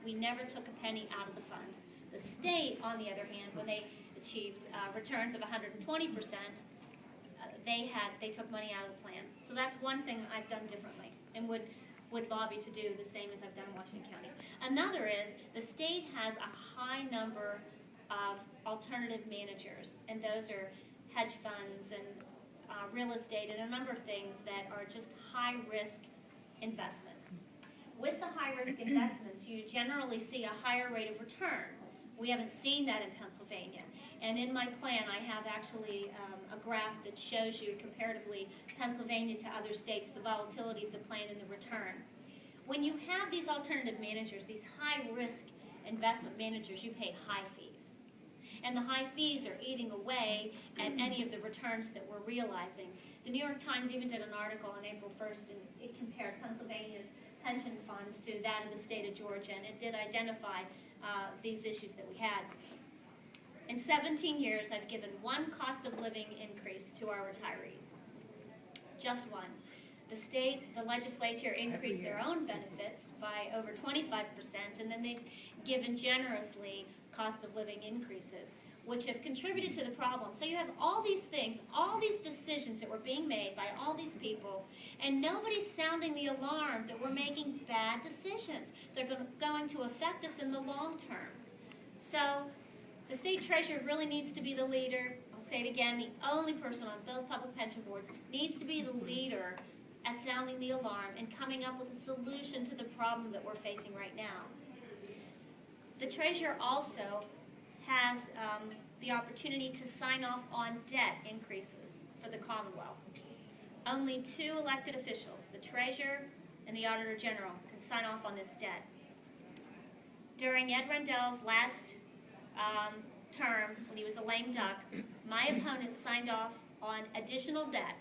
We never took a penny out of the fund. The state, on the other hand, when they achieved returns of 120%, they took money out of the plan. So that's one thing I've done differently and would lobby to do the same as I've done in Washington County. Another is the state has a high number of alternative managers, and those are hedge funds and real estate and a number of things that are just high-risk investments. With the high-risk investments, you generally see a higher rate of return. We haven't seen that in Pennsylvania. And in my plan, I have actually a graph that shows you comparatively Pennsylvania to other states, the volatility of the plan and the return. When you have these alternative managers, these high-risk investment managers, you pay high fees. And the high fees are eating away at any of the returns that we're realizing. The New York Times even did an article on April 1st, and it compared Pennsylvania's pension funds to that of the state of Georgia, and it did identify these issues that we had. In 17 years, I've given one cost of living increase to our retirees. Just one. The legislature increased their own benefits by over 25%, and then they've given generously cost of living increases, which have contributed to the problem. So you have all these things, all these decisions that were being made by all these people, and nobody's sounding the alarm that we're making bad decisions. They're going to affect us in the long term. So the state treasurer really needs to be the leader. I'll say it again, the only person on both public pension boards needs to be the leader at sounding the alarm and coming up with a solution to the problem that we're facing right now. The treasurer also has the opportunity to sign off on debt increases for the Commonwealth. Only two elected officials, the treasurer and the auditor general, can sign off on this debt. During Ed Rendell's last term, when he was a lame duck, my opponent signed off on additional debt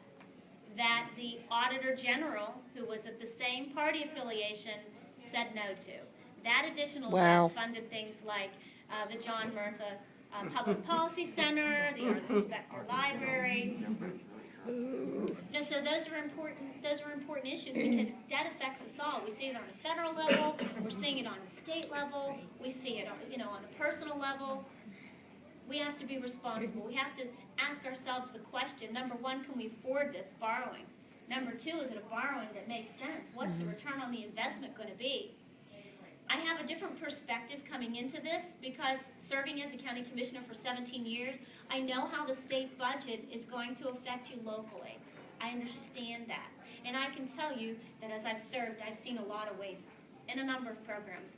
that the auditor general, who was of the same party affiliation, said no to. That additional debt funded things like the John Murtha Public Policy Center, the Art Inspector Library. So those are important issues because debt affects us all. We see it on the federal level, we're seeing it on the state level, we see it on a personal level. We have to be responsible. We have to ask ourselves the question, number one, can we afford this borrowing? Number two, is it a borrowing that makes sense? What's the return on the investment going to be? I have a different perspective coming into this because serving as a county commissioner for 17 years, I know how the state budget is going to affect you locally. I understand that. And I can tell you that as I've served, I've seen a lot of waste in a number of programs.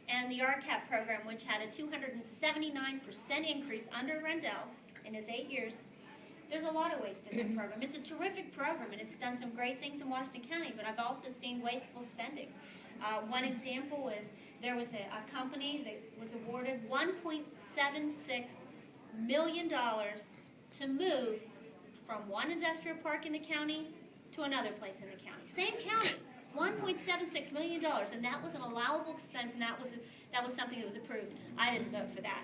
And the RCAP program, which had a 279% increase under Rendell in his 8 years, there's a lot of waste in that program. It's a terrific program, and it's done some great things in Washington County, but I've also seen wasteful spending. One example is there was a company that was awarded $1.76 million to move from one industrial park in the county to another place in the county. Same county. $1.76 million, and that was an allowable expense, and that was something that was approved. I didn't vote for that.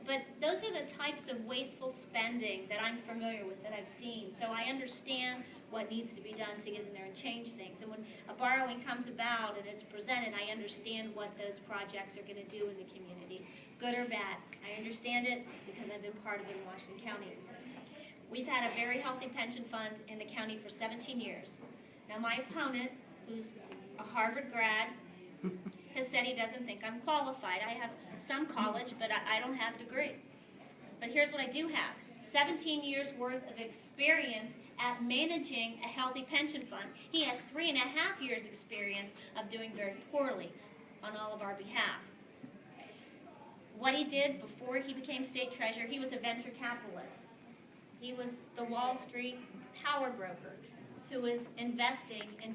But those are the types of wasteful spending that I'm familiar with, that I've seen. So I understand what needs to be done to get in there and change things. And when a borrowing comes about and it's presented, I understand what those projects are going to do in the communities, good or bad. I understand it because I've been part of it in Washington County. We've had a very healthy pension fund in the county for 17 years. Now my opponent, who's a Harvard grad, has said he doesn't think I'm qualified. I have some college, but I don't have a degree. But here's what I do have. 17 years worth of experience at managing a healthy pension fund. He has 3.5 years experience of doing very poorly on all of our behalf. What he did before he became state treasurer, he was a venture capitalist. He was the Wall Street power broker who was investing in